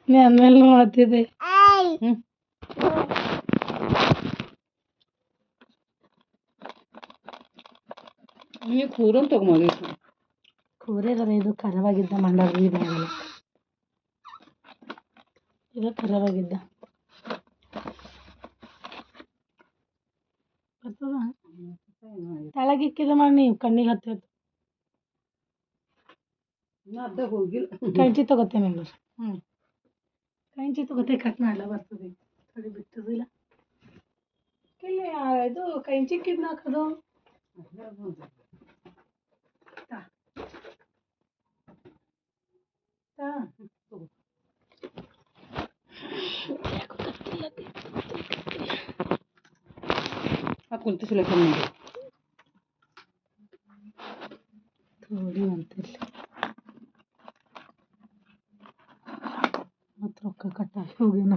ನೀ ಅಂದ್ಮೇಲೆ ಮಾಡ್ತಿದ್ದೆ. ನೀವು ಕೂರನ್ ತಗೊಂಬಂದಿ ಕೂರೇದಾರೆ ಇದು ಖರಾಬಾಗಿದ್ದ ಮಂಡಾರ ಇದಾಗಲ್ಲ ಇದು ಖರಾಬಾಗಿದ್ದ ಬರ್ತದ ತೆಳಗಿಕ್ಕಿದ ಮಾಡಿ ನೀವು ಕಣ್ಣಿಗೆ ಹತ್ತೈತೆ ಅರ್ಧ ಹೋಗಿಲ್ಲ ಕೈಂಚಿ ತಗೋತೇನೆ ನಿಮ್ಗೆ ಕೈಂಚಿ ತಗೋತೆ ಕಟ್ ಮಾಡಲ ಬರ್ತದೆ ಕಡಿ ಬಿಟ್ಟದಿಲ್ಲ ಇಲ್ಲ ಇದು ಕೈಂಚಿಕ್ಕಿದ್ನ ಹಾಕೋದು ಕುಂತು ಸಿಲಕನ್ ಮಾಡಿ ಥೋಡಿ ಅಂತಿಲ್ಲ ಮತ್ತು ರೊಕ್ಕ ಕಟ್ಟಾಗಿ ಹೋಗಿನ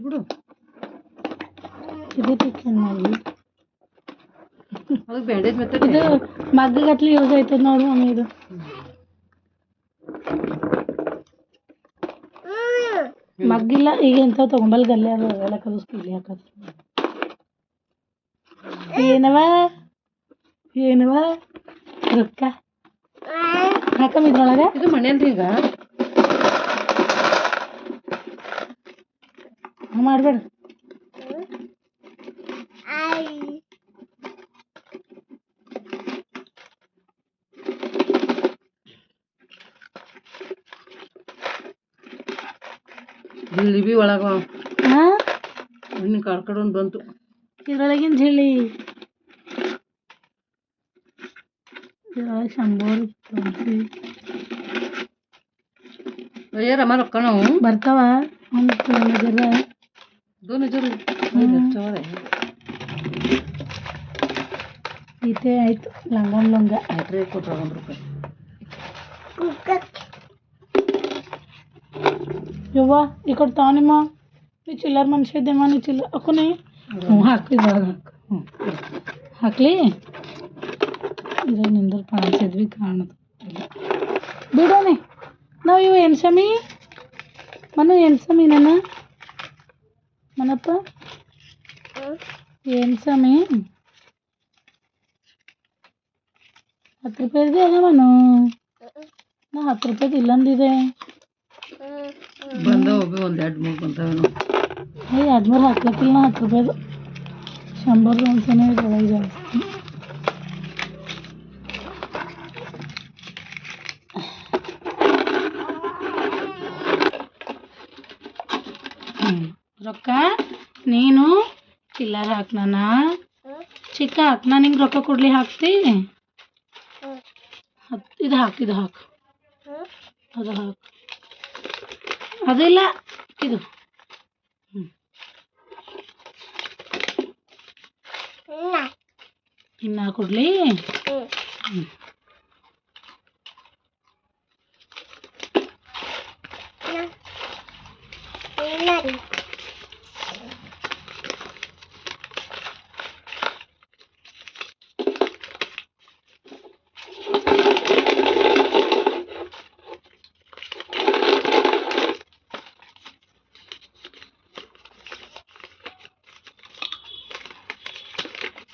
ಬಿಡು ಇದು ಚಿಕನ್ ಮಾಡಿ ಅದಕ್ಕೆ ಬ್ಯಾಂಡೇಜ್ ಮತ್ತೆ ಇದು ಮಗ್ಗಗಟ್ಲೆ ಯೂಸ್ ಆಯ್ತದ ನೋಡು ಮಮ್ಮಿ ಇದು ಮಗ್ಗಿಲ್ಲ ಈಗ ಎಂತ ತಗೊಂಬಲ್ ಗಲ್ಲೆ ಅದು ಎಲ್ಲ ಕಲಿಸ್ತೀವಿ ಹಾಕೋದು ಏನವ ರೊಕ್ಕ ಹಾಕಮಿದ್ರೊಳಗೆ ಇದು ಮನೆಯಲ್ರಿ ಈಗ ಮಾಡಬೇಡ ಜಿಲೇಬಿ ಒಳಗ ಹಾಂ ಇನ್ನು ಕಡ್ಕೊಂಡು ಬಂತು ಇದ್ರೊಳಗಿನ ಜಿಳಿ ಇದ್ರೊಳಗೆ 100 यार हमारा रखना हो ಬರ್ತಾವ ಒಂದು ನಜರ दो नजर ಈತೆ ಆಯ್ತು ಲಂಗ ಆಯ್ತು ಕೊಟ್ರ 1 ರೂಪಾಯಿ ಯವ್ವ ಈ ಕಡೆ ತಾವ ನಿಮ್ಮ ನೀ ಚಿಲ್ಲರ್ ಮನುಷ್ಯ ಇದ್ದೇಮ್ಮ ನೀ ಚಿಲ್ಲರ್ ಹಾಕೋನಿ ಹಾಕ್ಲಿ ಹಾಕ್ಲಿ ಇದು ನಿಂದ್ರ ಕಾಣಿಸಿದ್ವಿ ಕಾಣದು ಬಿಡೋನಿ ನಾವು ಇವು ಎನ್ಸಮಿ ಮನು ಎನ್ಸಮಿ ನನ್ನ ಮನಪ್ಪ ಎನ್ಸಮಿ 10 ರೂಪಾಯಿದೆ ಅಲ್ಲ ಮನು ನಾ 10 ರೂಪಾಯಿದು ಇಲ್ಲಂದಿದೆ ಬಂದವ ಒಂದು 2-3 ಬಂದವೇನು 2-3 ಹಾಕ್ಲಕ್ಕಿಲ್ಲ ನಾ 10 ರೂಪಾಯಿದು 100 ಅನ್ಸನೇ ಇದ್ರೊಳಗೆ ಜಾಸ್ತಿ ರೊಕ್ಕ ನೀನು ಚಿಲ್ಲರ್ ಹಾಕ್ನಾನ ಚಿಕ್ಕ ಹಾಕ್ನಾ ನಿಂಗೆ ರೊಕ್ಕ ಕೊಡ್ಲಿ ಹಾಕ್ತಿ ಇದು ಹಾಕು ಅದು ಹಾಕು ಅದಿಲ್ಲ ಇದು ಇನ್ನ ಕೊಡ್ಲಿ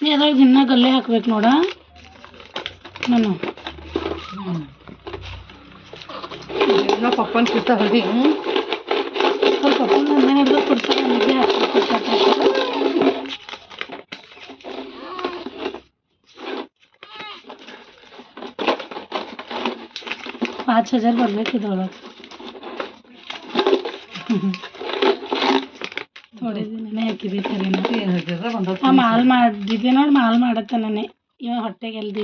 ನೀ ಅದ್ರಾಗ ದಿನ ಗಲ್ಲೆ ಹಾಕ್ಬೇಕು ನೋಡ ನಾನು ಪಪ್ಪನ ಕಿತ್ತ ಹೊಡಿ ಪಪ್ಪನ ನನ್ನ ಹಿಡ್ದು ಕೊಡ್ತಾರೆ ನನಗೆ ಹಾಕ್ಬೇಕು 5000 ಬರ್ಬೇಕು ಇದ್ರೊಳಗೆ ಥೋಡೆ ದಿನನೇ ಹಾಕಿದ್ದೆ ಸರಿನಾ ಮಾಲ್ ಮಾಡಿದ್ದೆ ನೋಡಿ ಮಾಲ್ ಮಾಡತ್ತನೇ ಇವಾಗ ಹೊಟ್ಟೆಗೆ ಎಲ್ದಿ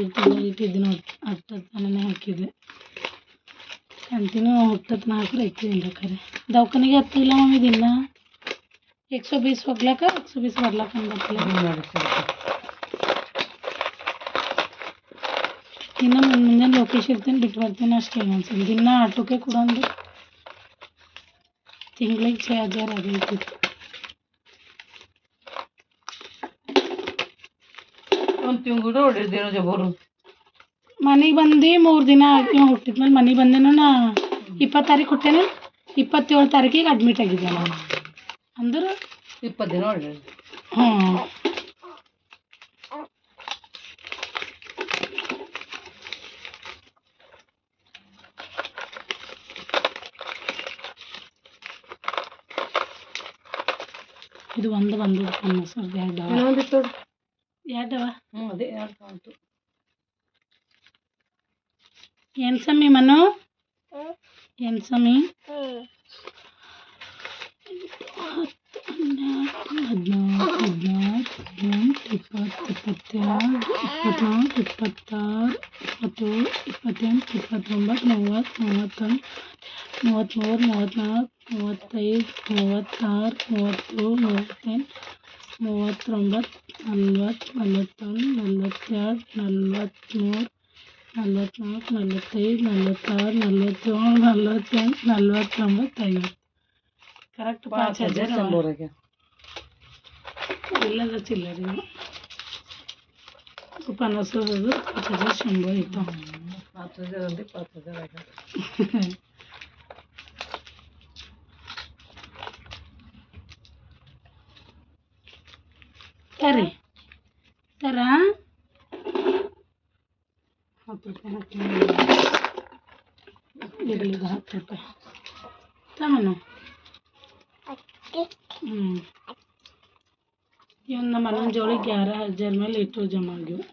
ಇಟ್ಟಿದ್ದು ನೋಡಿ ಅಷ್ಟು ತನನೇ ಹಾಕಿದ್ದೆ ಕಂಟಿನ್ಯೂ ಹುಟ್ಟತ್ ನಾಲ್ಕು ಐತಿ ಖರೆ ದವಾಖಾನಿಗೆ ಹತ್ತಿಲ್ಲ ಮಮ್ಮಿ ದಿನ 120 ಹೋಗ್ಲಾಕ 120 ಬರ್ಲಾಕ ಅಂದ್ಬಿಟ್ಟಿಲ್ಲ ದಿನ ಮುಂಜಾನೆ ಲೊಕೇಶ್ ಇರ್ತೀನಿ ಬಿಟ್ಟು ಬರ್ತೀನಿ ಅಷ್ಟೇ ಅನ್ಸಲ್ಲ ದಿನ ಆಟೋಕ್ಕೆ ಕೂಡ ಅಂದ್ರೆ ತಿಂಗಳಿಗೆ 6000 ಆಗೈತಿತ್ತು ಒಂದು ತಿಂಗಳು ಹೊಡಿದ್ದೇನೋ ಜಬೋರು ಮನೆಗೆ ಬಂದು 3 ದಿನ ಆಗಿ ಹುಟ್ಟಿದ್ಮೇಲೆ ಮನೆಗೆ ಬಂದೇನೋ ನಾ 20 ತಾರೀಕು ಹುಟ್ಟೇನೆ 27 ತಾರೀಕಿಗೆ ಅಡ್ಮಿಟ್ ಆಗಿದ್ದೆ ನಾನು ಅಂದ್ರೆ 20 ದಿನ ಹೊಡಿ ಹ್ಞೂ ಇದು ಒಂದು ಬಂದು ಸರ್ ಇನ್ನೊಂದಿತ್ತು ಎರಡವ ಅದೇ 2 ಕಾಣ್ತು ಏನು ಸಮಿ ಮನು ಏನು ಸಮಿ 50 ಕರೆಕ್ಟ್ 5000 ಎಲ್ಲದ ಚಿಲ್ಲರಿ ಪನಸೋದು 5100 ಇತ್ತು 5000 ಅಂದ್ರೆ 5000 ಆಗ ಸರಿ ಸರ 10 ರೂಪಾಯಿ ಇರಲಿ 10 ರೂಪಾಯಿ ತಮನು ಇವನ್ ನಮ್ಮ ಅಣ್ಣನ ಜೋಳಿ 11000 ಮೇಲೆ ಇಟ್ಟು ಜಮಾ ಆಗ್ಯವು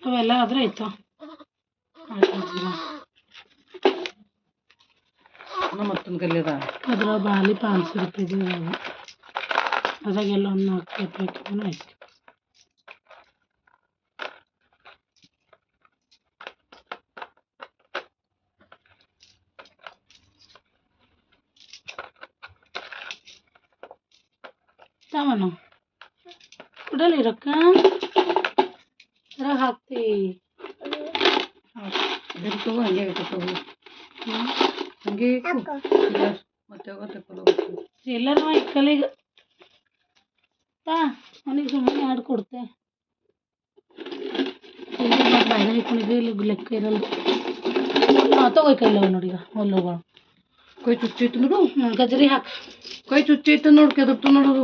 ಅವೆಲ್ಲ ಆದ್ರೆ ಆಯ್ತಾ ನಮ್ಮತ್ತನ ಕಲ್ಲಿದ ಅದ್ರ ಬಾಲಿ 500 ರೂಪಾಯಿ ಅದ್ರಾಗೆಲ್ಲ ಒಂದು 4 ರೂಪಾಯಿ ಆಯ್ತು ಸಾಮಾನು ಕೊಡಲಿ ರೊಕ್ಕ ಅದ್ರಾಗ ಹಾಕ್ತಿ ಅದನ್ನ ತಗೋ ಹಂಗೆ ತಗೋ ಹಂಗೆ ಮತ್ತೆ ಹೋಗುತ್ತೆ ಎಲ್ಲರೂ ಇಕ್ಕಲಿಗೆ ತಾ ಅವನಿಗೆ ಸುಮ್ಮನೆ ಹಾಡು ಕೊಡ್ತೆ ಬಾಯ್ದ ಹಿಡ್ಕೊಂಡಿದ್ವಿ ಇಲ್ಲಿ ಲೆಕ್ಕ ಇರಲ್ಲ ತಗೋಯ್ಕಲ್ಲ ನೋಡೀಗ ಹೊಲ್ಲೋಗ ಕೈ ಚುಚ್ಚೈತು ನೋಡು ಗಜರಿ ಹಾಕಿ ಕೈ ಚುಚ್ಚೈತು ನೋಡು ಕೆದರ್ತು ನೋಡೋದು